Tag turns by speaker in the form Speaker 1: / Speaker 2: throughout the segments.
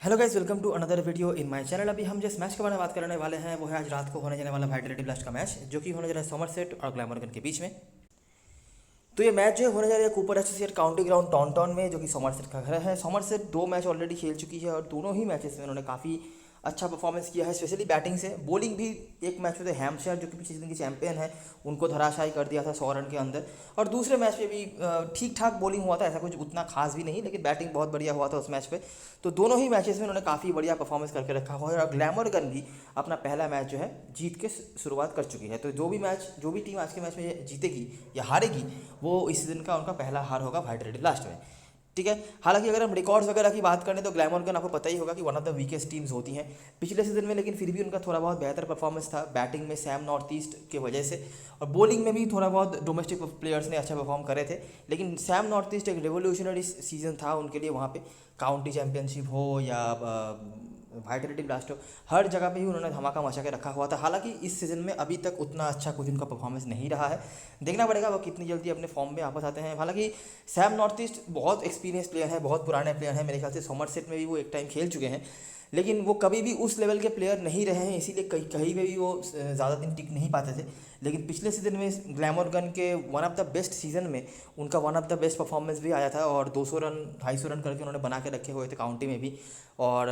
Speaker 1: Hello guys, welcome to another video in my channel. अभी हम जिस मैच के बारे में बात करने वाले हैं वो है आज रात को होने जाने वाला वाइटलिटी ब्लास्ट का मैच, जो कि होने जा रहा है समरसेट और ग्लैमरगन के बीच में। तो ये मैच जो है होने जा रहा है कूपर एसोसिएट काउंटी ग्राउंड टॉनटॉन में, जो कि समरसेट का घर है। समरसेट 2 मैच ऑलरेडी खेल चुकी है और दोनों ही मैचेस में उन्होंने काफ़ी अच्छा परफॉर्मेंस किया है, स्पेशली बैटिंग से। बॉलिंग भी एक मैच में तो हैम्पशायर, जो कि पिछले सीजन की चैंपियन है, उनको धराशायी कर दिया था 100 रन के अंदर। और दूसरे मैच में भी ठीक ठाक बॉलिंग हुआ था, ऐसा कुछ उतना खास भी नहीं, लेकिन बैटिंग बहुत बढ़िया हुआ था उस मैच पे। तो दोनों ही मैचेस में उन्होंने काफ़ी बढ़िया परफॉर्मेंस करके रखा हुआ है और ग्लैमरगन भी अपना पहला मैच जो है जीत के शुरुआत कर चुकी है। तो जो भी टीम आज के मैच में जीतेगी या हारेगी, वो इस सीजन का उनका पहला हार होगा वाइटलिटी ब्लास्ट में। ठीक है। हालांकि अगर हम रिकॉर्ड्स वगैरह की बात करें तो ग्लैमरगन आपको पता ही होगा कि one of the weakest teams होती हैं पिछले सीजन में, लेकिन फिर भी उनका थोड़ा बहुत बेहतर परफॉर्मेंस था बैटिंग में सैम नॉर्थ ईस्ट की वजह से, और बॉलिंग में भी थोड़ा बहुत डोमेस्टिक प्लेयर्स ने अच्छा परफॉर्म करे थे। लेकिन सैम नॉर्थ ईस्ट एक रेवोल्यूशनरी सीजन था उनके लिए, वहाँ पे काउंटी चैंपियनशिप हो या वाइटलिटी ब्लास्ट हो, हर जगह पे ही उन्होंने धमाका मचा के रखा हुआ था। हालांकि इस सीज़न में अभी तक उतना अच्छा कुछ उनका परफॉर्मेंस नहीं रहा है, देखना पड़ेगा वो कितनी जल्दी अपने फॉर्म में वापस आते हैं। हालांकि सैम नॉर्थ ईस्ट बहुत एक्सपीरियंस प्लेयर है, बहुत पुराने प्लेयर हैं, मेरे ख्याल से समरसेट में भी वो एक टाइम खेल चुके हैं, लेकिन वो कभी भी उस लेवल के प्लेयर नहीं रहे हैं, इसीलिए कहीं पे भी वो ज़्यादा दिन टिक नहीं पाते थे। लेकिन पिछले सीजन में ग्लैमरगन के one of the best season में उनका one of the best performance भी आया था, और 200 रन 250 रन करके उन्होंने बना के रखे हुए थे काउंटी में भी, और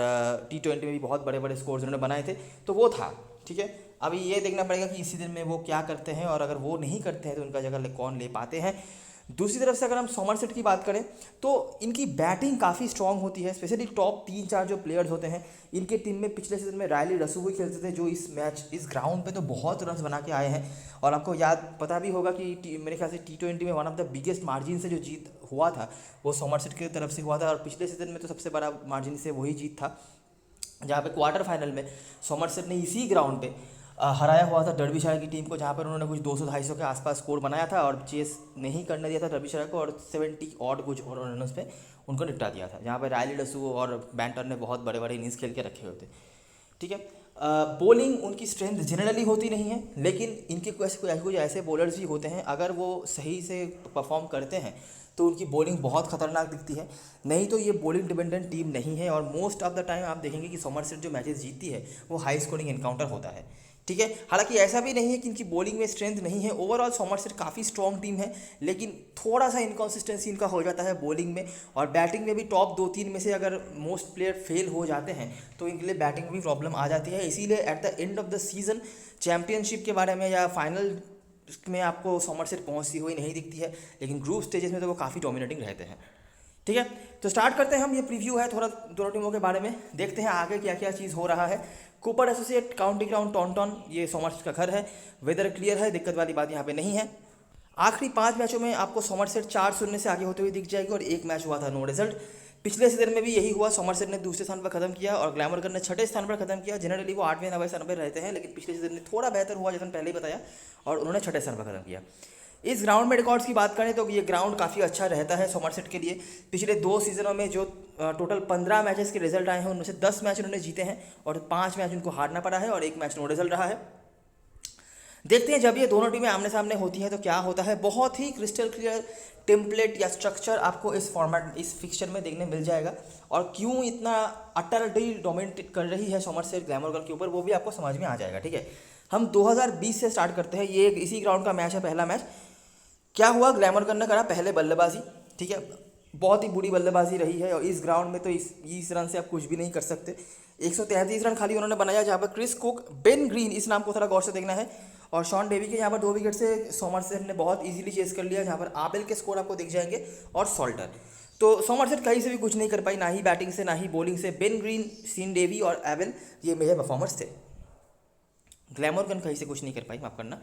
Speaker 1: T20 में भी बहुत बड़े बड़े स्कोर्स उन्होंने बनाए थे। तो वो था, ठीक है। अभी ये देखना पड़ेगा कि इस सीजन में वो क्या करते हैं, और अगर वो नहीं करते हैं तो उनका जगह कौन ले पाते हैं। दूसरी तरफ से अगर हम समरसेट की बात करें तो इनकी बैटिंग काफ़ी स्ट्रांग होती है, स्पेशली टॉप 3-4 जो प्लेयर्स होते हैं इनके टीम में। पिछले सीजन में रायली रसूल खेलते थे, जो इस ग्राउंड पे तो बहुत रन्स बना के आए हैं। और आपको पता भी होगा कि मेरे ख्याल से T20 में one of the biggest margin से जो जीत हुआ था वो समरसेट की तरफ से हुआ था, और पिछले सीजन में तो सबसे बड़ा मार्जिन से वही जीत था, जहाँ पे क्वार्टर फाइनल में समरसेट ने इसी ग्राउंड पे हराया हुआ था डर्बीशायर की टीम को, जहाँ पर उन्होंने कुछ 200-250 के आसपास स्कोर बनाया था और चेस नहीं करने दिया था डर्बीशायर को, और 70 ऑड कुछ और रनर्स पे उनको निपटा दिया था, जहाँ पर रायली डसू और बैंटर ने बहुत बड़े बड़े इनिंग्स खेल के रखे हुए थे। ठीक है। बॉलिंग उनकी स्ट्रेंथ जनरली होती नहीं है, लेकिन इनके कुछ ऐसे बॉलर्स भी होते हैं, अगर वो सही से परफॉर्म करते हैं तो उनकी बॉलिंग बहुत खतरनाक दिखती है। नहीं तो ये बॉलिंग डिपेंडेंट टीम नहीं है, और मोस्ट ऑफ द टाइम आप देखेंगे कि समरसेट जो मैचेस जीतती है वो हाई स्कोरिंग एनकाउंटर होता है। ठीक है। हालांकि ऐसा भी नहीं है कि इनकी बॉलिंग में स्ट्रेंथ नहीं है, ओवरऑल समरसेट काफ़ी स्ट्रॉन्ग टीम है, लेकिन थोड़ा सा इनकॉन्सिस्टेंसी इनका हो जाता है बॉलिंग में, और बैटिंग में भी टॉप 2-3 में से अगर मोस्ट प्लेयर फेल हो जाते हैं तो इनके लिए बैटिंग में भी प्रॉब्लम आ जाती है। इसीलिए at the end of the season championship के बारे में या फाइनल में आपको समरसेट पहुंचती हुई नहीं दिखती है, लेकिन ग्रुप स्टेजेस में तो वो काफ़ी डोमिनेटिंग रहते हैं। ठीक है। तो स्टार्ट करते हैं हम, ये प्रीव्यू है थोड़ा दोनों टीमों के बारे में, देखते हैं आगे क्या क्या चीज़ हो रहा है। कूपर एसोसिएट काउंटी ग्राउंड टॉनटॉन, ये समरसेट का घर है, वेदर क्लियर है, दिक्कत वाली बात यहाँ पे नहीं है। आखिरी 5 मैचों में आपको समरसेट 4-0 से आगे होते हुए दिख जाएगी, और एक मैच हुआ था नो रिजल्ट। पिछले सीजन में भी यही हुआ, समरसेट ने दूसरे स्थान पर खत्म किया और ग्लैमरगन ने 6ठे स्थान पर खत्म किया। जनरली वो 8वें-9वें स्थान पर रहते हैं, लेकिन पिछले सीजन में थोड़ा बेहतर हुआ, जैसे पहले ही बताया, और उन्होंने 6ठे स्थान पर खत्म किया। इस ग्राउंड में रिकॉर्ड्स की बात करें तो ये ग्राउंड काफ़ी अच्छा रहता है समरसेट के लिए। पिछले 2 सीजनों में जो टोटल 15 मैचेस के रिजल्ट आए हैं उनमें से 10 मैच उन्होंने जीते हैं, और 5 मैच उनको हारना पड़ा है, और 1 मैच नो रिजल्ट रहा है। देखते हैं जब ये दोनों टीमें आमने सामने होती हैं तो क्या होता है। बहुत ही क्रिस्टल क्लियर टेम्पलेट या स्ट्रक्चर आपको इस फॉर्मेट, इस फिक्सचर में देखने मिल जाएगा, और क्यों इतना अटरली डोमिनेट कर रही है समरसेट ग्लैमरगन के ऊपर वो भी आपको समझ में आ जाएगा। ठीक है। हम 2020 से स्टार्ट करते हैं, ये इसी ग्राउंड का मैच है, पहला मैच। क्या हुआ, ग्लैमरगन ने करा पहले बल्लेबाजी। ठीक है। बहुत ही बुरी बल्लेबाजी रही है, और इस ग्राउंड में तो इस रन से आप कुछ भी नहीं कर सकते। 133 रन खाली उन्होंने बनाया, जहाँ पर क्रिस कुक, बेन ग्रीन, इस नाम को थोड़ा गौर से देखना है, और शॉन डेवी के यहाँ पर 2 विकेट से समरसेट ने बहुत इजीली चेस कर लिया, जहाँ पर आबेल के स्कोर आपको दिख जाएंगे और सॉल्टर। तो समरसेट कहीं से भी कुछ नहीं कर पाई, ना ही बैटिंग से ना ही बॉलिंग से। बेन ग्रीन, सीन डेवी और एबेल ये मेजर परफॉर्मर्स थे। ग्लैमरगन कहीं से कुछ नहीं कर पाई, माफ करना,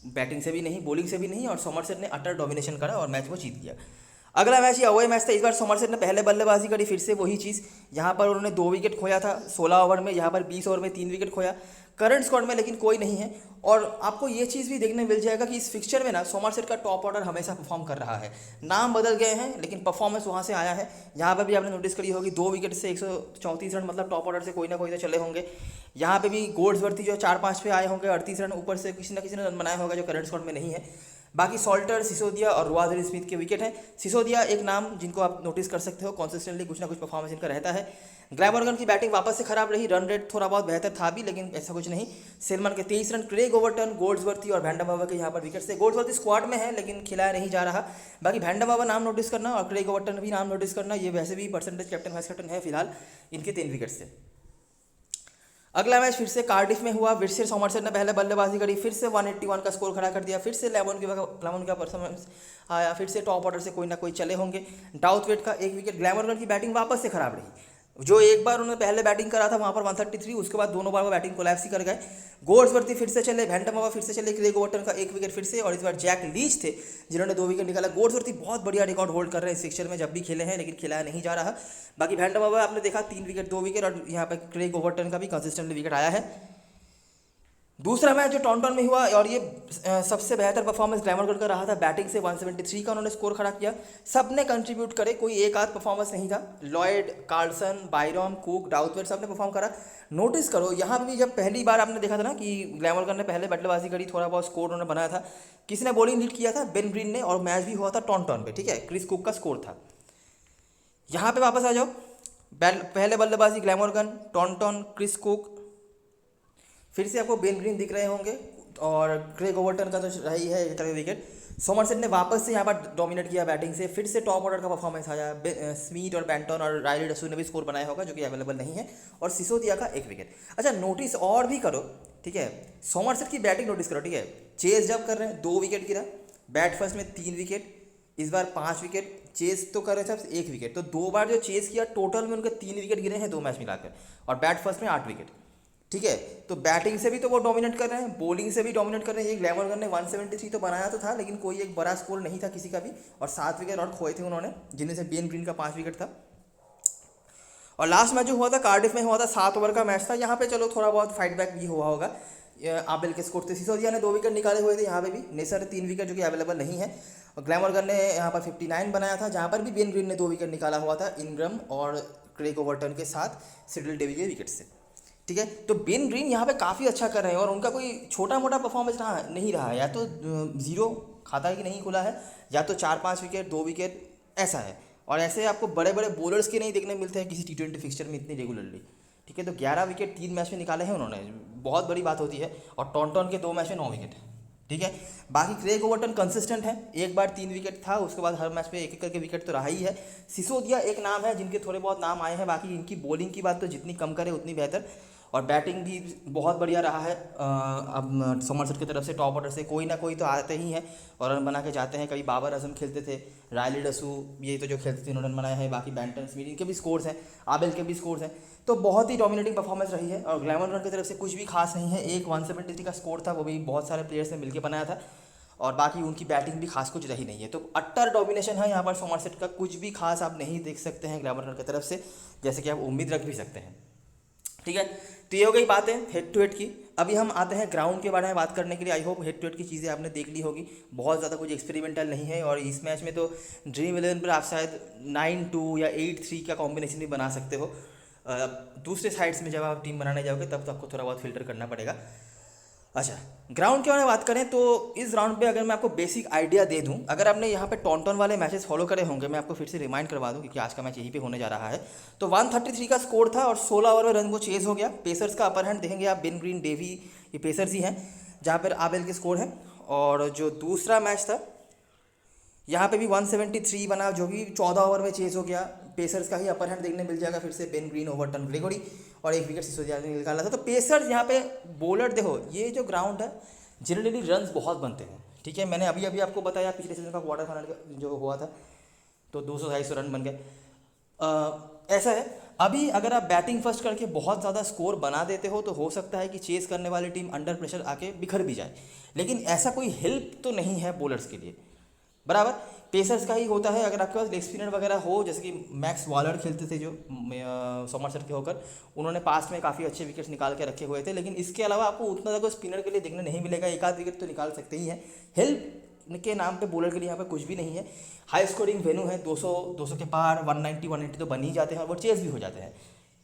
Speaker 1: बैटिंग से भी नहीं, बॉलिंग से भी नहीं, और समरसेट ने अटर डोमिनेशन करा और मैच वो जीत गया। अगला मैच ये अवे मैच था। इस बार समरसेट ने पहले बल्लेबाजी करी, फिर से वही चीज़, यहाँ पर उन्होंने 2 विकेट खोया था 16 ओवर में, यहाँ पर 20 ओवर में 3 विकेट खोया। करंट स्क्वाड में लेकिन कोई नहीं है, और आपको ये चीज़ भी देखने मिल जाएगा कि इस फिक्सचर में ना समरसेट का टॉप ऑर्डर हमेशा परफॉर्म कर रहा है। नाम बदल गए हैं लेकिन परफॉर्मेंस वहाँ से आया है। यहाँ पर भी आपने नोटिस करी होगी 2 विकेट से 134 रन, मतलब टॉप ऑर्डर से कोई ना कोई तो चले होंगे। यहाँ पे भी गोड्सवर्थी जो 4-5 पे आए होंगे 38 रन, ऊपर से किसी ना किसी ने रन बनाया होगा जो करंट स्क्वाड में नहीं है। बाकी सॉल्टर, सिसोदिया और रुआजर स्मिथ के विकेट हैं। सिसोदिया एक नाम जिनको आप नोटिस कर सकते हो, कंसिस्टेंटली कुछ ना कुछ परफॉर्मेंस इनका रहता है। ग्लैमरगन की बैटिंग वापस से खराब रही, रन रेट थोड़ा बहुत बेहतर था भी, लेकिन ऐसा कुछ नहीं। सेलमन के 23 रन, क्रेग ओवर्टन, गोल्ड्सवर्थ और वैंडमवा के यहाँ पर विकेट से। गोल्ड्सवर्थ स्क्वाड में है लेकिन खिलाया नहीं जा रहा। बाकी वैंडमवा नाम नोटिस करना और क्रेग ओवर्टन भी नाम नोटिस करना, ये वैसे भी परसेंटेज कैप्टन वाइस कैप्टन है फिलहाल, इनके 3 विकेट से। अगला मैच फिर से कार्डिफ में हुआ। विर्सेर सॉमरसेट ने पहले बल्लेबाजी करी, फिर से 181 का स्कोर खड़ा कर दिया, फिर से लेमन का परफॉर्मेंस आया, फिर से टॉप ऑर्डर से कोई ना कोई चले होंगे। डाउथवेट का 1 विकेट। ग्लैमरगन की बैटिंग वापस से खराब रही। जो एक बार उन्होंने पहले बैटिंग करा था वहाँ पर 133, उसके बाद दोनों बार वो बैटिंग कोलैप्स ही कर गए। गोल्ड्सवर्थ फिर से चले, वैंडमवा फिर से चले, क्रेग ओवर्टन का 1 विकेट फिर से, और इस बार जैक लीच थे जिन्होंने 2 विकेट निकाला। गोल्ड्सवर्थ बहुत बढ़िया रिकॉर्ड होल्ड कर रहे हैं इस फिक्चर में, जब भी खेले हैं लेकिन खिलाया नहीं जा रहा। बाकी वैंडमवा आपने देखा 3 विकेट 2 विकेट, और यहाँ पर क्रेग ओवर्टन का भी कंसिस्टेंटली विकेट आया है। दूसरा मैच जो टॉन्टन में हुआ, और ये सबसे बेहतर परफॉर्मेंस ग्लैमरगन का रहा था। बैटिंग से 173 का उन्होंने स्कोर खड़ा किया। सब ने कंट्रीब्यूट करे, कोई एक आध परफॉर्मेंस नहीं था। लॉयड, कार्लसन, बायरॉम, कुक, डाउथवेट सब ने परफॉर्म करा। नोटिस करो यहाँ पे भी, जब पहली बार आपने देखा था ना कि ग्लैमरगन ने पहले बल्लेबाजी करी, थोड़ा बहुत स्कोर उन्होंने बनाया था। किसने बॉलिंग लीड किया था? बेन ग्रीन ने, और मैच भी हुआ था टॉन्टन पे, ठीक है। क्रिस कुक का स्कोर था। यहाँ पे वापस आ जाओ, पहले बल्लेबाजी ग्लैमरगन, टॉन्टन, क्रिस कुक, फिर से आपको बेन ग्रीन दिख रहे होंगे, और क्रेग ओवर्टन का तो रही है एक तरह का विकेट। सॉमरसेट ने वापस से यहाँ पर डोमिनेट किया बैटिंग से, फिर से टॉप ऑर्डर का परफॉर्मेंस आया। स्मिथ और बैंटन और रायली डसू ने भी स्कोर बनाया होगा, जो कि अवेलेबल नहीं है, और सिसोदिया का 1 विकेट। अच्छा, नोटिस और भी करो, ठीक है। सॉमरसेट की बैटिंग नोटिस करो, ठीक है। चेस जब कर रहे हैं 2 विकेट गिरा, बैट फर्स्ट में 3 विकेट, इस बार 5 विकेट। चेस तो कर रहे थे 1 विकेट, तो 2 बार जो चेस किया, टोटल में उनके 3 विकेट गिरे हैं 2 मैच मिलाकर, और बैट फर्स्ट में 8 विकेट, ठीक है। तो बैटिंग से भी तो वो डोमिनेट कर रहे हैं, बॉलिंग से भी डोमिनेट कर रहे हैं। ये ग्लैमरगन ने 173 तो बनाया तो था, लेकिन कोई एक बड़ा स्कोर नहीं था किसी का भी, और 7 विकेट और खोए थे उन्होंने, जिनमें से बेन ग्रीन का 5 विकेट था। और लास्ट मैच जो हुआ था कार्डिफ में हुआ था, 7 ओवर का मैच था। यहाँ पे चलो थोड़ा बहुत फाइट बैक भी हुआ होगा। आबेल के स्कोर थे, सिसोदिया ने 2 विकेट निकाले हुए थे यहाँ पे भी, नेसर ने 3 विकेट जो कि अवेलेबल नहीं है, और ग्लैमरगन ने यहाँ पर 59 बनाया था, जहाँ पर भी बेन ग्रीन ने 2 विकेट निकाला हुआ था, इनग्रम और क्रेग ओवर्टन के साथ सिडिल डेवी के विकेट से, ठीक है। तो बेन ग्रीन यहाँ पे काफ़ी अच्छा कर रहे हैं, और उनका कोई छोटा मोटा परफॉर्मेंस नहीं रहा है, या तो 0 खाता ही नहीं खुला है, या तो 4-5 विकेट 2 विकेट ऐसा है। और ऐसे आपको बड़े बड़े बॉलर्स के नहीं देखने मिलते हैं किसी T20 फिक्सचर में इतनी रेगुलरली, ठीक है। तो 11 विकेट 3 मैच में निकाले हैं उन्होंने, बहुत बड़ी बात होती है। और टॉन्टन के 2 मैच में 9 विकेट, ठीक है। बाकी क्रेग ओवर्टन कंसिस्टेंट है, एक बार 3 विकेट था, उसके बाद हर मैच में एक करके विकेट तो रहा ही है। सिसोदिया एक नाम है जिनके थोड़े बहुत नाम आए हैं, बाकी इनकी बॉलिंग की बात तो जितनी कम करे उतनी बेहतर, और बैटिंग भी बहुत बढ़िया रहा है। अब सॉमरसेट की तरफ से टॉप ऑर्डर से कोई ना कोई तो आते ही हैं और रन बना के जाते हैं। कभी बाबर आजम खेलते थे, रायली डसू, ये तो जो खेलते थे उन्होंने रन बनाए हैं। बाकी बैंटन, स्मिथ, इनके भी स्कोर्स हैं, आबेल के भी स्कोर्स हैं। तो बहुत ही डोमिनेटिंग परफॉर्मेंस रही है, और ग्लैमरगन की तरफ से कुछ भी खास नहीं है। एक 173 का स्कोर था, वो भी बहुत सारे प्लेयर्स ने मिलकर बनाया था, और बाकी उनकी बैटिंग भी खास कुछ रही नहीं है। तो अट्टर डोमिनेशन है यहाँ पर सॉमरसेट का, कुछ भी खास आप नहीं देख सकते हैं ग्लैमरगन की तरफ से, जैसे कि आप उम्मीद रख भी सकते हैं, ठीक है। तो ये हो गई बातें हेड टू हेड की। अभी हम आते हैं ग्राउंड के बारे में बात करने के लिए। I hope head to head की चीज़ें आपने देख ली होगी, बहुत ज़्यादा कुछ एक्सपेरिमेंटल नहीं है। और इस मैच में तो ड्रीम 11 पर आप शायद 9-2 या 8-3 का कॉम्बिनेशन भी बना सकते हो। दूसरे साइड्स में जब आप टीम बनाने जाओगे तब तो आपको थोड़ा बहुत फिल्टर करना पड़ेगा। अच्छा, ग्राउंड के बारे में बात करें तो इस राउंड पे अगर मैं आपको बेसिक आइडिया दे दूं, अगर आपने यहाँ पे टॉन्टन वाले मैचेस फॉलो करे होंगे, मैं आपको फिर से रिमाइंड करवा दूं क्योंकि आज का मैच यहीं पे होने जा रहा है। तो 133 का स्कोर था और 16 ओवर में रन वो चेज हो गया। पेसर्स का अपर हैंड देखेंगे आप, बेन ग्रीन, डेवी, ये पेसर्स ही हैं, जहाँ पर आबेल के स्कोर हैं। और जो दूसरा मैच था यहाँ पे भी 173 बना, जो कि 14 ओवर में चेज हो गया। पेसर्स का ही अपर हैंड देखने मिल जाएगा फिर से, बेन ग्रीन, ओवर्टन, ग्रेगोरी, और 1 विकेट सिसोदिया ने निकाला था। तो पेसर्स यहाँ पे बॉलर देखो, ये जो ग्राउंड है जनरली रन्स बहुत बनते हैं, ठीक है। मैंने अभी आपको बताया पिछले सीजन का क्वार्टर फाइनल जो हुआ था तो 200-250 रन बन गए। ऐसा है, अभी अगर आप बैटिंग फर्स्ट करके बहुत ज़्यादा स्कोर बना देते हो तो हो सकता है कि चेस करने वाली टीम अंडर प्रेशर आके बिखर भी जाए, लेकिन ऐसा कोई हेल्प तो नहीं है बॉलर्स के लिए, बराबर। पेसर्स का ही होता है। अगर आपके पास लेग स्पिनर वगैरह हो, जैसे कि मैक्स वॉलर खेलते थे जो सॉमरसेट के होकर, उन्होंने पास्ट में काफ़ी अच्छे विकेट्स निकाल के रखे हुए थे, लेकिन इसके अलावा आपको उतना ज़्यादा स्पिनर के लिए देखने नहीं मिलेगा। एक आध विकेट तो निकाल सकते ही हैं। हेल्प के नाम पे बॉलर के लिए यहाँ पे कुछ भी नहीं है। हाई स्कोरिंग वेन्यू है, 200 के पार, 190 तो बन ही जाते हैं और वो चेस भी हो जाते हैं,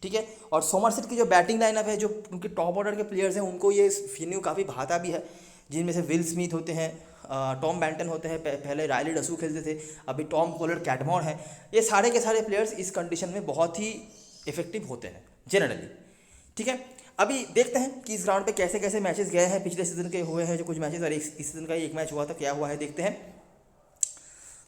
Speaker 1: ठीक है। और सॉमरसेट की जो बैटिंग लाइनअप है, जो उनके टॉप ऑर्डर के प्लेयर्स हैं, उनको ये वेन्यू काफ़ी भाता भी है। जिनमें से विल स्मिथ होते हैं, टॉम बैंटन होते हैं, पहले रायली डसू खेलते थे, अभी टॉम कॉलर कैटमोर हैं। ये सारे के सारे प्लेयर्स इस कंडीशन में बहुत ही इफेक्टिव होते हैं जनरली। ठीक है, अभी देखते हैं कि इस ग्राउंड पे कैसे कैसे मैचेस गए हैं, पिछले सीजन के हुए हैं जो कुछ मैचेस, और इस सीजन का एक मैच हुआ था, क्या हुआ है देखते हैं।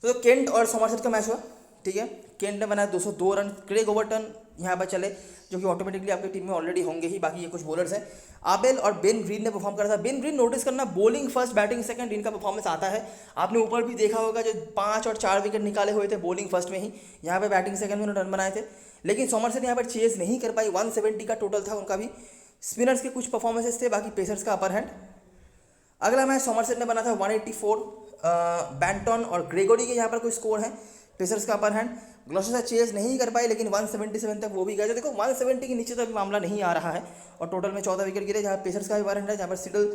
Speaker 1: तो केंट और सोमरसेट का मैच हुआ। ठीक है, केंट ने बनाया 202 रन, क्रेग ओवरटन यहाँ पर चले, जो कि ऑटोमेटिकली आपकी टीम में ऑलरेडी होंगे ही, बाकी ये कुछ बॉलर्स हैं। आबेल और बेन ग्रीन ने परफॉर्म करा था। बेन ग्रीन नोटिस करना, बॉलिंग फर्स्ट बैटिंग सेकंड इनका परफॉर्मेंस आता है। आपने ऊपर भी देखा होगा जो 5 और 4 विकेट निकाले हुए थे बॉलिंग फर्स्ट में ही, यहाँ पे बैटिंग सेकंड में उन्होंने रन बनाए थे, लेकिन सोमरसेट यहाँ पर चेज नहीं कर पाई। 170 का टोटल था उनका भी। स्पिनर्स के कुछ परफॉर्मेंसेस थे, बाकी पेसर्स का अपर हैंड। अगला मैच सोमरसेट ने बना था 184, बैंटन और ग्रेगोरी के यहाँ पर कोई स्कोर है, पेसर्स का अपर हैंड। ग्लॉसेस्टर चेज नहीं कर पाई, लेकिन 177 तक वो भी गए। तो देखो 170 के नीचे तो अभी मामला नहीं आ रहा है, और टोटल में 14 विकेट गिरे, जहाँ पेसर्स का भी अपर हैंड है, जहाँ पर सिडल,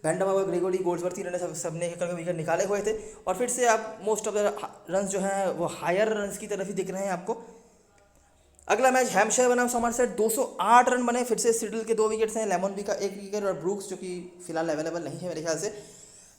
Speaker 1: वैंडमर, ग्रेगोरी, गोल्ड्सवर्थ इन्होंने सबने एक करके विकेट निकाले हुए थे, और फिर से आप मोस्ट ऑफ द रन जो हैं वो हायर रन की तरफ ही दिख रहे हैं आपको। अगला मैच हैम्पशायर बनाम सोमरसेट, 208 रन बने, फिर से सिडल के 2 विकेट्स हैं, लेमन बी का 1 विकेट, और ब्रूक्स जो कि फिलहाल अवेलेबल नहीं है मेरे ख्याल से।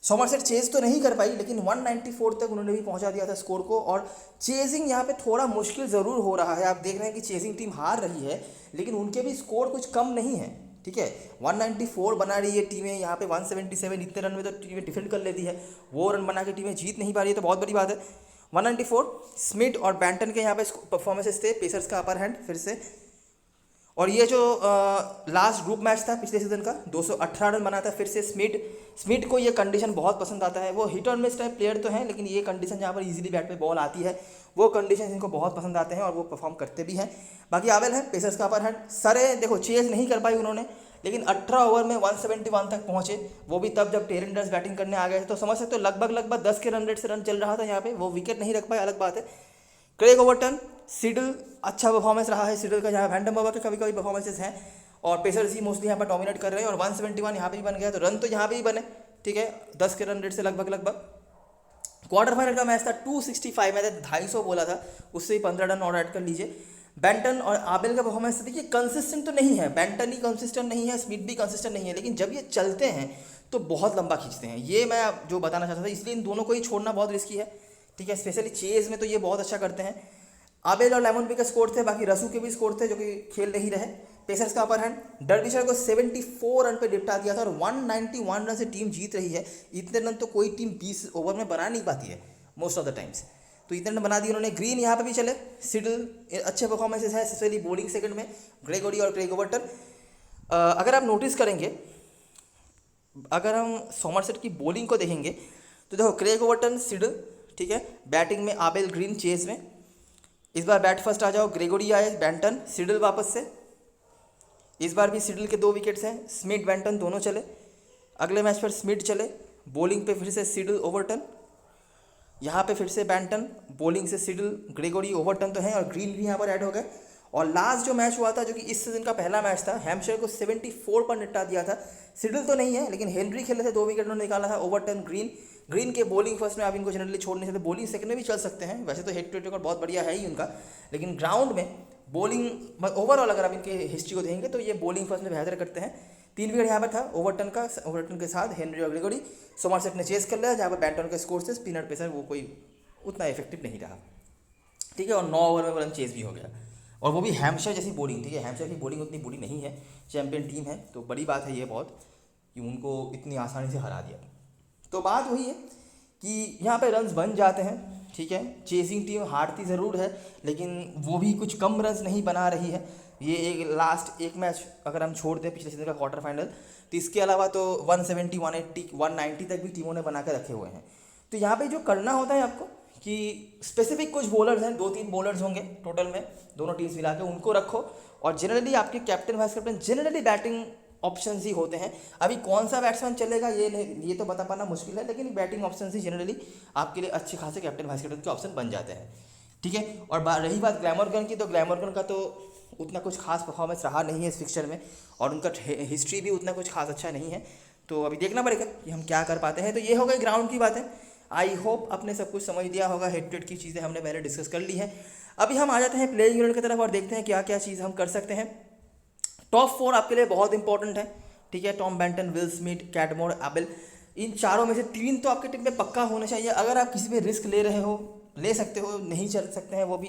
Speaker 1: सोमरसेट चेज तो नहीं कर पाई, लेकिन 194 तक उन्होंने भी पहुंचा दिया था स्कोर को, और चेजिंग यहाँ पे थोड़ा मुश्किल ज़रूर हो रहा है। आप देख रहे हैं कि चेजिंग टीम हार रही है, लेकिन उनके भी स्कोर कुछ कम नहीं है। ठीक है, 194 बना रही है टीमें, यहाँ पे 177, इतने रन में तो टीमें डिफेंड कर लेती है, वो रन बना के टीमें जीत नहीं पा रही है, तो बहुत बड़ी बात है। 194, स्मिथ और बैंटन के यहाँ पे परफॉर्मेंसेस थे, पेसर्स का अपर हैंड फिर से। और ये जो लास्ट ग्रुप मैच था पिछले सीजन का, 218 रन बना था फिर से स्मिथ को ये कंडीशन बहुत पसंद आता है। वो हिट और मिस टाइप प्लेयर तो हैं, लेकिन ये कंडीशन जहाँ पर इजीली बैट पे बॉल आती है, वो कंडीशन इनको बहुत पसंद आते हैं, और वो परफॉर्म करते भी हैं। बाकी आवेल है, पेसर्स का अपर हैंड। सरे देखो चेज नहीं कर पाई उन्होंने, लेकिन 18 ओवर में 171 तक पहुंचे, वो भी तब जब टेरेंडर्स बैटिंग करने आ गए थे। तो समझ सकते हो लगभग 10 के रन रेट से रन चल रहा था यहाँ पे, वो विकेट नहीं रख पाए, अलग बात है। क्रेग ओवरटन, सिडल, अच्छा परफॉर्मेंस रहा है सिडल का, जहाँ वैंडमर के कभी कभी परफॉर्मेंसेस हैं, और पेसर्स ही मोस्टली यहाँ पर डोमिनेट कर रहे हैं, और 171 यहाँ पे भी बन गया, तो रन तो यहाँ पे ही बने। ठीक है, 10 के रन रेट से लगभग। क्वार्टर फाइनल का मैच था, 265, मैंने 250 बोला था, उससे ही 15 रन और ऐड कर लीजिए। बैंटन और आबेल का परफॉर्मेंस देखिए कंसिस्टेंट तो नहीं है, बैंटन ही कंसिस्टेंट नहीं है, स्मिथ भी कंसिस्टेंट नहीं है, लेकिन जब ये चलते हैं तो बहुत लंबा खींचते हैं। ये मैं जो बताना चाहता था, इसलिए इन दोनों को ही छोड़ना बहुत रिस्की है। ठीक है, स्पेशली चेज में तो ये बहुत अच्छा करते हैं। आबेल और लेमन बी का स्कोर थे, बाकी रसू के भी स्कोर थे जो कि खेल नहीं रहे। पेसर्स का अपर हैंड, डर्बिशर को 74 रन पे निपटा दिया था, और 191 रन से टीम जीत रही है। इतने रन तो कोई टीम 20 ओवर में बना नहीं पाती है मोस्ट ऑफ द टाइम्स, तो इतने रन बना दिए उन्होंने। ग्रीन यहाँ पे भी चले, सिडल अच्छे परफॉर्मेंसेस है, स्पेशली बॉलिंग सेकंड में, ग्रेगोरी और क्रेग ओवरटन। अगर आप नोटिस करेंगे, अगर हम सोमरसेट की बॉलिंग को देखेंगे तो देखो क्रेग ओवरटन, सिडल, ठीक है, बैटिंग में आबेल, ग्रीन, चेज में। इस बार बैट फर्स्ट आ जाओ, ग्रेगोरी आए, बैंटन, सिडल वापस से। इस बार भी सिडल के 2 विकेट्स हैं, स्मिथ बैंटन दोनों चले। अगले मैच पर स्मिथ चले, बॉलिंग पे फिर से सिडल, ओवरटन, यहाँ पे फिर से बैंटन, बॉलिंग से सिडल, ग्रेगोरी, ओवरटन तो हैं, और ग्रीन भी यहाँ पर ऐड हो गए। और लास्ट जो मैच हुआ था, जो कि इस सीजन का पहला मैच था, हैम्पशायर को 74 पर निपटा दिया था। सिडल तो नहीं है, लेकिन हेनरी खेले थे, 2 विकेट उन्होंने निकाला था। ओवरटन, ग्रीन के बॉलिंग फर्स्ट में आप इनको जनरली छोड़ नहीं सकते, बॉलिंग सेकंड में भी चल सकते हैं, वैसे तो हेड टू हेड रिकॉर्ड बहुत बढ़िया है ही उनका, लेकिन ग्राउंड में बॉलिंग ओवरऑल अगर आप इनके हिस्ट्री को देखेंगे तो ये बॉलिंग फर्स्ट में बेहतर करते हैं। 3 विकेट यहाँ पर था ओवरटन के साथ, हेनरी और ग्रेगोरी। सोमरसेट ने चेस कर लिया, जहाँ पर बैंटन के स्कोर से स्पिनर पेसर वो कोई उतना इफेक्टिव नहीं रहा। ठीक है, और 9 ओवर में रन चेस भी हो गया, और वो भी हैम्पशायर जैसी बॉलिंग। ठीक है, हैम्पशायर की बॉलिंग उतनी बुरी नहीं है, चैंपियन टीम है, तो बड़ी बात है ये बहुत कि उनको इतनी आसानी से हरा दिया। तो बात वही है कि यहाँ पे रन्स बन जाते हैं। ठीक है, चेजिंग टीम हारती ज़रूर है, लेकिन वो भी कुछ कम रन्स नहीं बना रही है। ये एक लास्ट एक मैच अगर हम छोड़ दें पिछले सीजन का क्वार्टर फाइनल, तो इसके अलावा तो 170, 180, 190 तक भी टीमों ने बना के रखे हुए हैं। तो यहाँ पे जो करना होता है आपको कि स्पेसिफिक कुछ बॉलर्स हैं, 2-3 बॉलर्स होंगे टोटल में, दोनों टीम्स मिला के उनको रखो, और जनरली आपके captain vice captain generally batting options ही होते हैं। अभी कौन सा बैट्समैन चलेगा ये तो बता पाना मुश्किल है, लेकिन बैटिंग ऑप्शन ही जनरली आपके लिए अच्छे खासे कैप्टन वाइस कैप्टन के ऑप्शन बन जाते हैं। ठीक है, और रही बात ग्लैमरगन की, तो ग्लैमरगन का तो उतना कुछ खास परफॉर्मेंस रहा नहीं है इस फिक्चर में, और उनका हिस्ट्री भी उतना कुछ खास अच्छा नहीं है, तो अभी देखना पड़ेगा कि हम क्या कर पाते हैं। तो ये हो गई ग्राउंड की बातें। आई होप आपने सब कुछ समझ लिया होगा, हेड टू हेड की चीज़ें हमने पहले डिस्कस कर ली हैं। अभी हम आ जाते हैं प्लेइंग यूनिट की तरफ और देखते हैं क्या क्या चीज़ हम कर सकते हैं। टॉप 4 आपके लिए बहुत इंपॉर्टेंट है। ठीक है, Tom Banton, Will Smith, Cadmore, Abell, इन चारों में से 3 तो आपके टीम में पक्का होना चाहिए। अगर आप किसी पे रिस्क ले रहे हो, ले सकते हो, नहीं चल सकते हैं वो भी,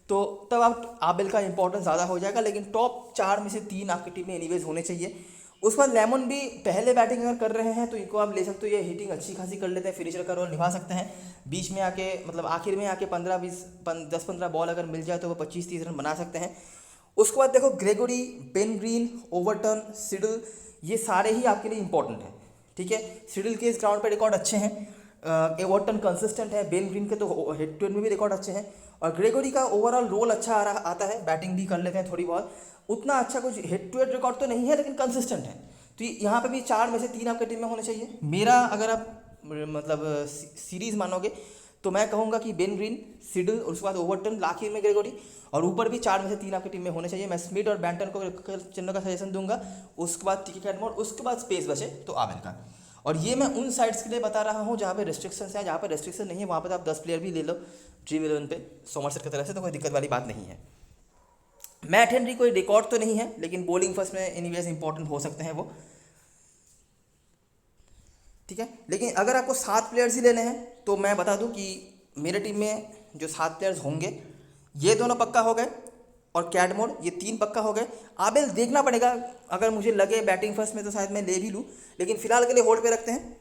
Speaker 1: तो तब आप आबिल का इंपॉर्टेंस ज़्यादा हो जाएगा। लेकिन टॉप 4 में से 3 आपकी टीम में एनीवेज होने चाहिए। उसके बाद लेमन भी पहले बैटिंग अगर कर रहे हैं तो इनको आप ले सकते हो, ये हिटिंग अच्छी खासी कर लेते हैं, फिनिशर का रोल निभा सकते हैं। बीच में आके मतलब आखिर में आके 10-15 बॉल अगर मिल जाए तो वो 25-30 रन बना सकते हैं। उसके बाद देखो Gregory, Ben green, Overton, Seidel, ये सारे ही आपके लिए इंपॉर्टेंट हैं। ठीक है, सिडल के इस ग्राउंड पे रिकॉर्ड अच्छे हैं, ओवरटन कंसिस्टेंट है, बेन ग्रीन के तो हेड टू हेड में भी रिकॉर्ड अच्छे हैं, और ग्रेगोरी का ओवरऑल रोल अच्छा आता है, बैटिंग भी कर लेते हैं थोड़ी बहुत। उतना अच्छा कुछ हेड टू हेड रिकॉर्ड तो नहीं है लेकिन कंसिस्टेंट है। तो यहाँ पे भी 4 में से 3 आपके टीम में होने चाहिए। मेरा अगर आप मतलब सीरीज मानोगे तो मैं कहूँगा कि बेन ग्रीन, सिडल, और उसके बाद ओवरटन, आखिर में ग्रेगोरी, और ऊपर भी 4 में से 3 आपकी टीम में होने चाहिए। मैं स्मिथ और बैंटन को चुनने का सजेशन दूंगा। उसके बाद टिकी कैटमोर, उसके बाद स्पेस बचे तो आबिल का। और ये मैं उन साइड्स के लिए बता रहा हूँ जहाँ पे रिस्ट्रिक्शंस हैं। जहाँ पे रिस्ट्रिक्शन नहीं है वहाँ पे तो आप 10 प्लेयर भी ले लो ड्रीम 11 पे सोमरसेट की तरफ से, तो कोई दिक्कत वाली बात नहीं है। मैट हेनरी कोई रिकॉर्ड तो नहीं है लेकिन बॉलिंग फर्स्ट में एनीवेज इंपॉर्टेंट हो सकते हैं वो। ठीक है, लेकिन अगर आपको 7 प्लेयर्स ही लेने हैं तो मैं बता दूं कि मेरे टीम में जो 7 प्लेयर्स होंगे ये दोनों पक्का हो गए, और कैटमोर ये 3 पक्का हो गए। आबिल देखना पड़ेगा, अगर मुझे लगे बैटिंग फर्स्ट में तो शायद मैं ले भी लूँ, लेकिन फिलहाल के लिए होल्ड पे रखते हैं।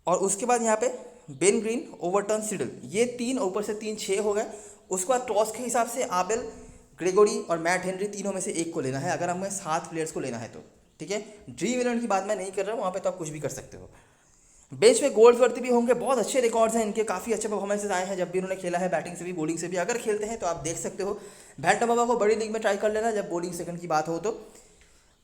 Speaker 1: और उसके बाद यहाँ पे बेन ग्रीन, ओवरटन, सिडल, ये 3 ऊपर से 3 6 हो गए। उसके बाद टॉस के हिसाब से आबिल, ग्रेगोरी और मैट हेनरी तीनों में से एक को लेना है अगर हमें 7 प्लेयर्स को लेना है तो। ठीक है, ड्रीम 11 की बात मैं नहीं कर रहा हूँ, वहाँ पे तो आप कुछ भी कर सकते हो। बेंच पे गोल्ड्सवर्थ भी होंगे, बहुत अच्छे रिकॉर्ड्स हैं इनके, काफ़ी अच्छे परफॉर्मेंसेस आए हैं जब भी उन्होंने खेला है, बैटिंग से भी बॉलिंग से भी। अगर खेलते हैं तो आप देख सकते हो भैंटमावा को बड़ी लीग में ट्राई कर लेना जब बॉलिंग सेकंड की बात हो तो।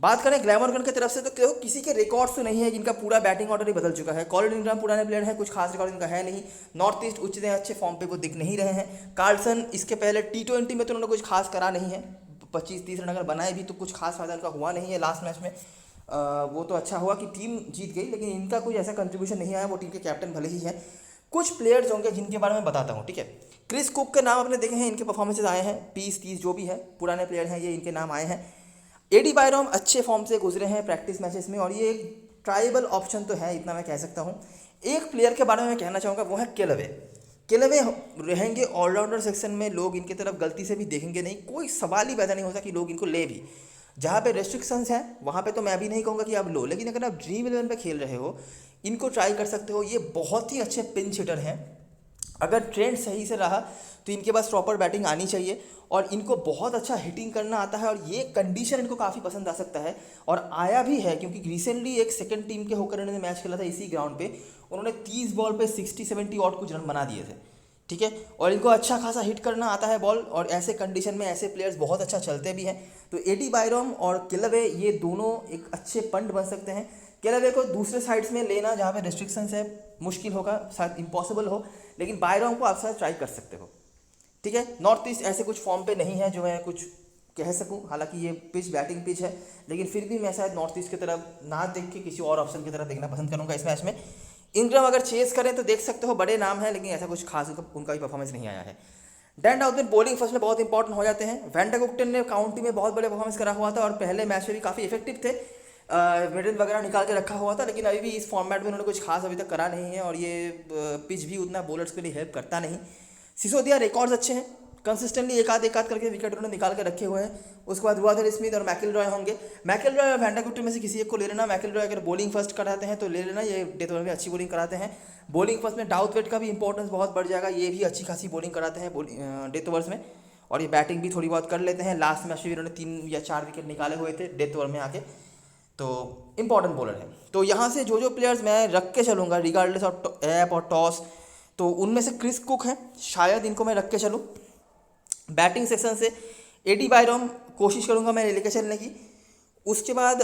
Speaker 1: बात करें ग्लैमरगन की तरफ से तो किसी के रिकॉर्ड्स तो नहीं है जिनका पूरा बैटिंग ऑर्डर ही बदल चुका है। कॉलिन इंग्राम पुराने प्लेयर हैं, कुछ खास रिकॉर्ड इनका है नहीं। नॉर्थ ईस्ट उतने अच्छे फॉर्म पे वो दिख नहीं रहे हैं। कार्लसन इसके पहले T20 में तो उन्होंने कुछ खास करा नहीं है, 25-30 रन अगर बनाए भी तो कुछ खास फायदा इनका हुआ नहीं है लास्ट मैच में। वो तो अच्छा हुआ कि टीम जीत गई, लेकिन इनका कोई ऐसा कंट्रीब्यूशन नहीं आया। वो टीम के कैप्टन भले ही हैं। कुछ प्लेयर्स होंगे जिनके बारे में बताता हूँ। ठीक है, क्रिस कुक के नाम आपने देखे हैं, इनके परफॉर्मेंसेज आए हैं, 20-30 जो भी है पुराने प्लेयर हैं ये, इनके नाम आए हैं। एडी बायरॉम अच्छे फॉर्म से गुजरे हैं प्रैक्टिस मैचेस में, और ये एक ट्राइबल ऑप्शन तो है, इतना मैं कह सकता हूँ। एक प्लेयर के बारे में मैं कहना चाहूँगा, वो है केलवे। केलवे रहेंगे ऑलराउंडर सेक्शन में, लोग इनकी तरफ गलती से भी देखेंगे नहीं, कोई सवाल ही पैदा नहीं होता कि लोग इनको ले भी। जहाँ पे रेस्ट्रिक्शंस हैं वहाँ पे तो मैं भी नहीं कहूँगा कि आप लो, लेकिन अगर आप ड्रीम 11 पे खेल रहे हो इनको ट्राई कर सकते हो। ये बहुत ही अच्छे पिंच हिटर हैं, अगर ट्रेंड सही से रहा तो इनके पास प्रॉपर बैटिंग आनी चाहिए, और इनको बहुत अच्छा हिटिंग करना आता है, और ये कंडीशन इनको काफ़ी पसंद आ सकता है, और आया भी है क्योंकि रिसेंटली एक सेकंड टीम के होकर इन्होंने मैच खेला था इसी ग्राउंड पे। उन्होंने 30 बॉल पे 60-70 और कुछ रन बना दिए थे। ठीक है, और इनको अच्छा खासा हिट करना आता है बॉल, और ऐसे कंडीशन में ऐसे प्लेयर्स बहुत अच्छा चलते भी हैं। तो एडी बायरॉम और केलवे ये दोनों एक अच्छे पंट बन सकते हैं। केलवे को दूसरे साइड्स में लेना जहाँ पे रिस्ट्रिक्शंस है मुश्किल होगा, शायद इम्पॉसिबल हो, लेकिन बायरॉम को आप शायद ट्राई कर सकते हो। ठीक है, नॉर्थ ईस्ट ऐसे कुछ फॉर्म पे नहीं है जो मैं कुछ कह सकूं, हालांकि ये पिच बैटिंग पिच है, लेकिन फिर भी मैं शायद नॉर्थ ईस्ट की तरफ ना देख के किसी और ऑप्शन की तरफ देखना पसंद करूंगा इस मैच में। इंग्राम अगर चेस करें तो देख सकते हो, बड़े नाम है लेकिन ऐसा कुछ खास उनका भी परफॉर्मेंस नहीं आया है। डैन डाउटन बॉलिंग फर्स्ट में बहुत इंपॉर्टेंट हो जाते हैं। वैन डे ने काउंटी में बहुत बड़े परफॉर्मेंस करा हुआ था, और पहले मैच में भी काफ़ी इफेक्टिव थे, मेडल वगैरह निकाल के रखा हुआ था, लेकिन अभी भी इस फॉर्मेट में उन्होंने कुछ खास अभी तक करा नहीं है, और ये पिच भी उतना बॉलर्स के लिए हेल्प करता नहीं। सिसोदिया रिकॉर्ड्स अच्छे हैं, कंसिस्टेंटली एक आध करके विकेट उन्होंने निकाल के रखे हुए हैं। उसके बाद रुआधर स्मिथ और मैकिलरॉय होंगे। मैकिलरॉय और वैन डे में से किसी एक को ले लेना। मैकिलरॉय अगर बॉलिंग फर्स्ट कराते हैं तो ले लेना, ये डेथ ओवर में अच्छी बॉलिंग कराते हैं। बॉलिंग फर्स्ट में डाउथवेट का भी इंपॉर्टेंस बहुत बढ़ जाएगा, ये भी अच्छी खासी बॉलिंग कराते हैं डेथ ओवर्स में, और ये बैटिंग भी थोड़ी बहुत कर लेते हैं। लास्ट मैच में इन्होंने 3 या 4 विकेट निकाले हुए थे डेथ ओवर में आके, तो इंपॉर्टेंट बॉलर है। तो यहाँ से जो प्लेयर्स मैं रख के चलूँगा रिगार्डलेस ऑफ ऐप और टॉस, तो उनमें से क्रिस कुक है, शायद इनको मैं रख के चलूँ। बैटिंग सेक्शन से एडी बायरॉम कोशिश करूँगा मैं लेके चलने की। उसके बाद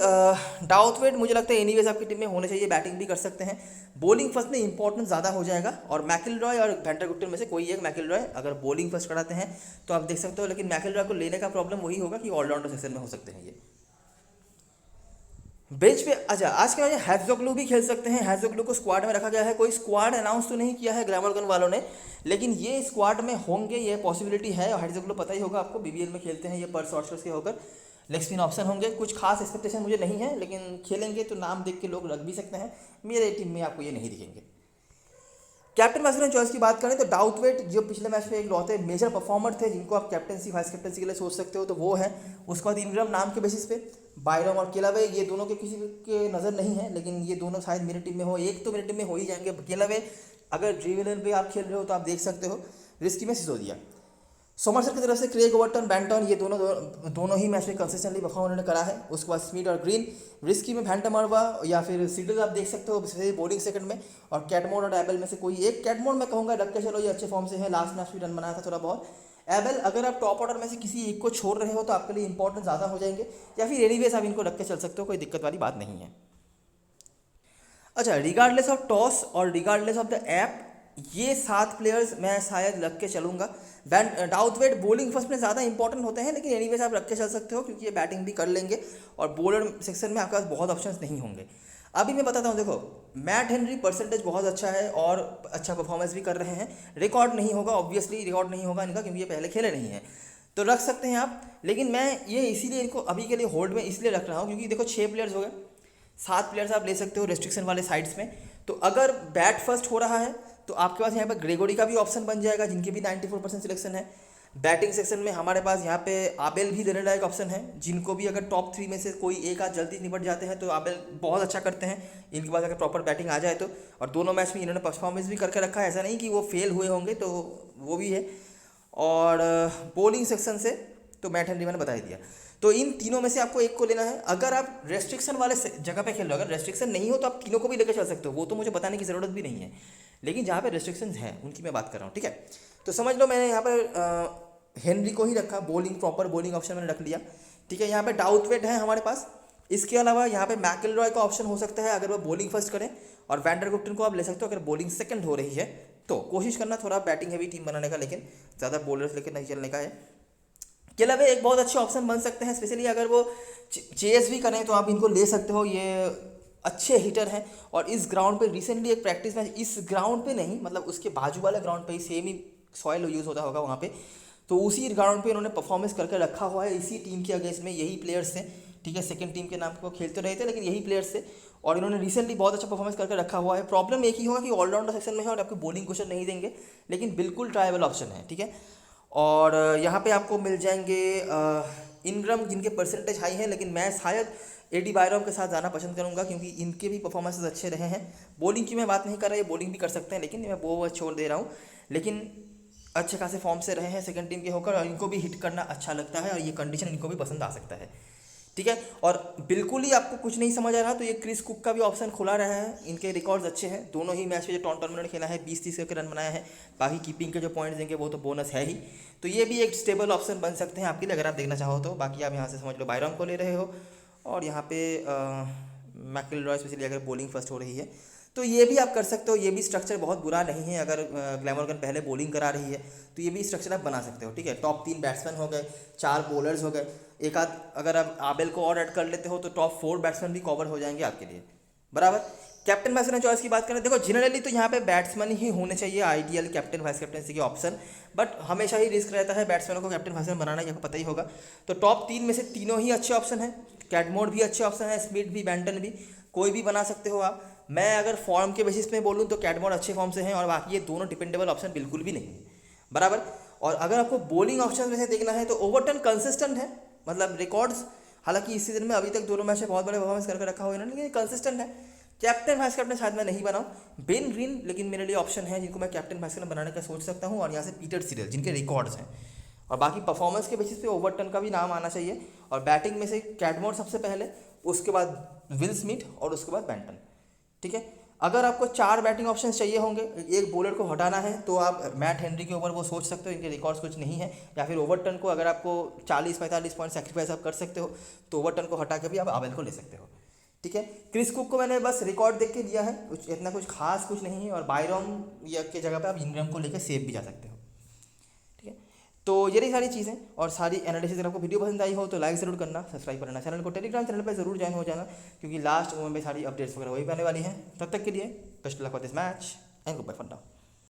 Speaker 1: डाउथवेट मुझे लगता है एनीवेज आपकी टीम में होने चाहिए, बैटिंग भी कर सकते हैं। बॉलिंग फर्स्ट में इंपॉर्टेंस ज़्यादा हो जाएगा, और मैकिलरॉय और वैन में से कोई एक मैकिलरॉय अगर बॉलिंग फर्स्ट कराते हैं तो आप देख सकते हो, लेकिन मैकिलरॉय को लेने का प्रॉब्लम वही होगा कि ऑलराउंडर सेक्शन में हो सकते हैं ये। बेंच पे अच्छा आज के मैच हैज़ोग्लू भी खेल सकते हैं। हैज़ोग्लू को स्क्वाड में रखा गया है, कोई स्क्वाड अनाउंस तो नहीं किया है ग्लैमरगन वालों ने, लेकिन ये स्क्वाड में होंगे, ये पॉसिबिलिटी है। और हैज़ोग्लू पता ही होगा आपको, BBL में खेलते हैं ये पर्थ शॉर्ट्स के होकर, लेग स्पिन ऑप्शन होंगे। कुछ खास एक्सपेक्टेशन मुझे नहीं है, लेकिन खेलेंगे तो नाम देख के लोग रख भी सकते हैं। मेरे टीम में आपको ये नहीं दिखेंगे। कैप्टन वाइस कैप्टन चॉइस की बात करें तो डाउथवेट जो पिछले मैच में एक लौते मेजर परफॉर्मर थे जिनको आप कैप्टनसी वाइस कैप्टनसी के लिए सोच सकते हो तो वो है। उसके बाद इनग्राम नाम के बेसिस पे बायरम और केलावे, ये दोनों के किसी के नज़र नहीं है, लेकिन ये दोनों शायद मेरी टीम में हो, एक तो मेरी टीम में हो ही जाएंगे। केलावे अगर ड्रीविलन पे आप खेल रहे हो तो आप देख सकते हो। रिस्की में सिसोदिया। सोमरसेट की तरफ से क्रेग ओवरटन, बैंटन, ये दोनों ही मैच में कंसिस्टेंटली परफॉर्म उन्होंने करा है। उसके बाद स्मिथ और ग्रीन। रिस्की में भैंटामरवा या फिर सीडल आप देख सकते हो बॉलिंग सेकंड में। और कैटमोड और एबल में से कोई एक। कैटमोड मैं कहूँगा रख के चलो, ये अच्छे फॉर्म से है, लास्ट मैच भी रन बनाया था थोड़ा बहुत। एबल अगर आप टॉप ऑर्डर में से किसी एक को छोड़ रहे हो तो आपके लिए इंपॉर्टेंट ज़्यादा हो जाएंगे, या फिर एनीवेज आप इनको रख के चल सकते हो, कोई दिक्कत वाली बात नहीं है। अच्छा, रिगार्डलेस ऑफ टॉस और रिगार्डलेस ऑफ द ऐप, ये 7 प्लेयर्स मैं शायद रख के चलूँगा। डाउथवेट बॉलिंग फर्स्ट में ज़्यादा इंपॉर्टेंट होते हैं, लेकिन एनीवेज आप रख के चल सकते हो क्योंकि ये बैटिंग भी कर लेंगे और बॉलर सेक्शन में आपके पास बहुत ऑप्शंस नहीं होंगे। अभी मैं बताता हूँ, देखो मैट हेनरी परसेंटेज बहुत अच्छा है और अच्छा परफॉर्मेंस भी कर रहे हैं। रिकॉर्ड नहीं होगा, ऑब्वियसली रिकॉर्ड नहीं होगा इनका क्योंकि ये पहले खेले नहीं हैं, तो रख सकते हैं आप। लेकिन मैं ये इसीलिए इनको अभी के लिए होल्ड में इसलिए रख रहा हूँ क्योंकि देखो 6 प्लेयर्स हो गए, 7 प्लेयर्स आप ले सकते हो रेस्ट्रिक्शन वाले साइड्स में। तो अगर बैट फर्स्ट हो रहा है तो आपके पास यहाँ पर ग्रेगोरी का भी ऑप्शन बन जाएगा जिनकी भी 94% सिलेक्शन है। बैटिंग सेक्शन में हमारे पास यहाँ पे आबेल भी देने लायक ऑप्शन है, जिनको भी अगर टॉप 3 में से कोई एक आध जल्दी निपट जाते हैं तो आबेल बहुत अच्छा करते हैं, इनके पास अगर प्रॉपर बैटिंग आ जाए तो। और दोनों मैच में इन्होंने परफॉर्मेंस भी करके रखा है, ऐसा नहीं कि वो फेल हुए होंगे, तो वो भी है। और बॉलिंग सेक्शन से तो मैट हेनरी मैंने बता ही दिया। तो इन तीनों में से आपको एक को लेना है। अगर आप रेस्ट्रिक्शन वाले जगह पे खेल रहे हो, अगर रेस्ट्रिक्शन नहीं हो तो आप तीनों को भी लेकर चल सकते हो, वो तो मुझे बताने की ज़रूरत भी नहीं है, लेकिन जहाँ पे रेस्ट्रिक्शंस हैं उनकी मैं बात कर रहा हूँ, ठीक है। तो समझ लो मैंने यहाँ पर हेनरी को ही रखा, बॉलिंग प्रॉपर बॉलिंग ऑप्शन मैंने रख लिया, ठीक है। यहाँ पे डाउथवेट है हमारे पास। इसके अलावा यहाँ पे मैकइलरॉय का ऑप्शन हो सकता है अगर वो बॉलिंग फर्स्ट करें, और वैंडर गुप्टन को आप ले सकते हो अगर बॉलिंग सेकंड हो रही है तो। कोशिश करना थोड़ा बैटिंग हैवी टीम बनाने का, लेकिन ज़्यादा बॉलर्स लेकर नहीं चलने का है। के अलावा एक बहुत अच्छे ऑप्शन बन सकते हैं, स्पेशली अगर वो चेस भी करें तो आप इनको ले सकते हो, ये अच्छे हिटर हैं। और इस ग्राउंड पे रिसेंटली एक प्रैक्टिस मैच, इस ग्राउंड पे नहीं मतलब उसके बाजू वाले ग्राउंड पे ही, सेम ही सॉइल यूज़ होता होगा वहाँ पे, तो उसी ग्राउंड पे उन्होंने परफॉर्मेंस करके रखा हुआ है। इसी टीम के अगेंस्ट में यही प्लेयर्स थे, ठीक है। सेकंड टीम के नाम को खेलते रहे थे लेकिन यही प्लेयर्स थे, और इन्होंने रिसेंटली बहुत अच्छा परफॉर्मेंस करके रखा हुआ है। प्रॉब्लम एक ही होगा कि ऑलराउंडर सेक्शन में है और आपको बॉलिंग क्वेश्चन नहीं देंगे, लेकिन बिल्कुल ट्रायबल ऑप्शन है, ठीक है। और यहाँ पे आपको मिल जाएंगे इनग्राम जिनके परसेंटेज हाई हैं, लेकिन मैं शायद एडी बायरम के साथ जाना पसंद करूँगा क्योंकि इनके भी परफॉर्मेंसेस अच्छे रहे हैं। बॉलिंग की मैं बात नहीं कर रहा, ये बॉलिंग भी कर सकते हैं, लेकिन मैं वो छोड़ दे रहा हूँ। लेकिन अच्छे खासे फॉर्म से रहे हैं सेकंड टीम के होकर, और इनको भी हिट करना अच्छा लगता है और ये कंडीशन इनको भी पसंद आ सकता है, ठीक है। और बिल्कुल ही आपको कुछ नहीं समझ आ रहा तो ये क्रिस कुक का भी ऑप्शन खुला रहा है, इनके रिकॉर्ड्स अच्छे हैं। दोनों ही मैच में जो टूर्नामेंट खेला है 20-30 के रन बनाया है, बाकी कीपिंग के जो पॉइंट्स देंगे वो तो बोनस है ही। तो ये भी एक स्टेबल ऑप्शन बन सकते हैं आपके लिए अगर आप देखना चाहो तो। बाकी आप यहाँ से समझ लो बायरम को ले रहे हो, और यहाँ पे मैकइलरॉय स्पेशली अगर बॉलिंग फर्स्ट हो रही है तो ये भी आप कर सकते हो। ये भी स्ट्रक्चर बहुत बुरा नहीं है, अगर ग्लैमरगन पहले बॉलिंग करा रही है तो ये भी स्ट्रक्चर आप बना सकते हो, ठीक है। टॉप 3 बैट्समैन हो गए, 4 बॉलर्स हो गए, एक आध अगर आप आबेल को और ऐड कर लेते हो तो टॉप 4 बैट्समैन भी कवर हो जाएंगे आपके लिए, बराबर। कैप्टन वाइस कैप्टन चॉइस की बात करें, देखो जनरली तो यहाँ पे बैट्समैन ही होने चाहिए आइडियल कैप्टन वाइस कैप्टनसी के ऑप्शन, बट हमेशा ही रिस्क रहता है बैट्समैनों को कैप्टन वाइस कैप्टन बनाना, आपको पता ही होगा। तो टॉप 3 में से तीनों ही अच्छे ऑप्शन हैं, कैटमोड भी अच्छे ऑप्शन है, स्मिथ भी, बैंटन भी, कोई भी बना सकते हो आप। मैं अगर फॉर्म के बेसिस पे बोलूँ तो कैटमोड अच्छे फॉर्म से हैं, और बाकी ये दोनों डिपेंडेबल ऑप्शन बिल्कुल भी नहीं है, बराबर। और अगर आपको बॉलिंग ऑप्शन में से देखना है तो ओवरटन कंसिस्टेंट है, मतलब रिकॉर्ड्स, हालांकि इस सीजन में अभी तक दोनों मैच में बहुत बड़े परफॉर्मेंस करके रखा हुआ है इन्होंने, लेकिन कंसिस्टेंट है। कैप्टन वाइस कैप्टन शायद मैं नहीं बनाऊँ, बेन ग्रीन लेकिन मेरे लिए ऑप्शन है जिनको मैं कैप्टन वाइस कैप्टन बनाने का सोच सकता हूँ, और यहाँ से पीटर सीडल जिनके रिकॉर्ड्स हैं, और बाकी परफॉर्मेंस के बेसिस पे ओवरटन का भी नाम आना चाहिए। और बैटिंग में से कैटमोड सबसे पहले, उसके बाद विल स्मिथ और उसके बाद बैंटन, ठीक है। अगर आपको 4 बैटिंग ऑप्शंस चाहिए होंगे, एक बॉलर को हटाना है तो आप मैट हेनरी के ऊपर वो सोच सकते हो, इनके रिकॉर्ड्स कुछ नहीं है, या फिर ओवरटन को अगर आपको 40-45 पॉइंट सेक्रीफाइस आप कर सकते हो तो ओवरटन को हटा के भी आप आबेल को ले सकते हो, ठीक है। क्रिस कुक को मैंने बस रिकॉर्ड देख के दिया है, कुछ इतना कुछ खास कुछ नहीं है, और बायरम या के जगह पे आप इनग्राम को लेकर सेव भी जा सकते हो, ठीक है। तो ये रही सारी चीज़ें और सारी एनालिसिस। अगर आपको वीडियो पसंद आई हो तो लाइक ज़रूर करना, सब्सक्राइब करना चैनल को, टेलीग्राम चैनल पर जरूर ज्वाइन हो जाना क्योंकि लास्ट ओवर में सारी अपडेट्स वगैरह वही आने वाली हैं। तब तक के लिए best luck for this match and goodbye for now.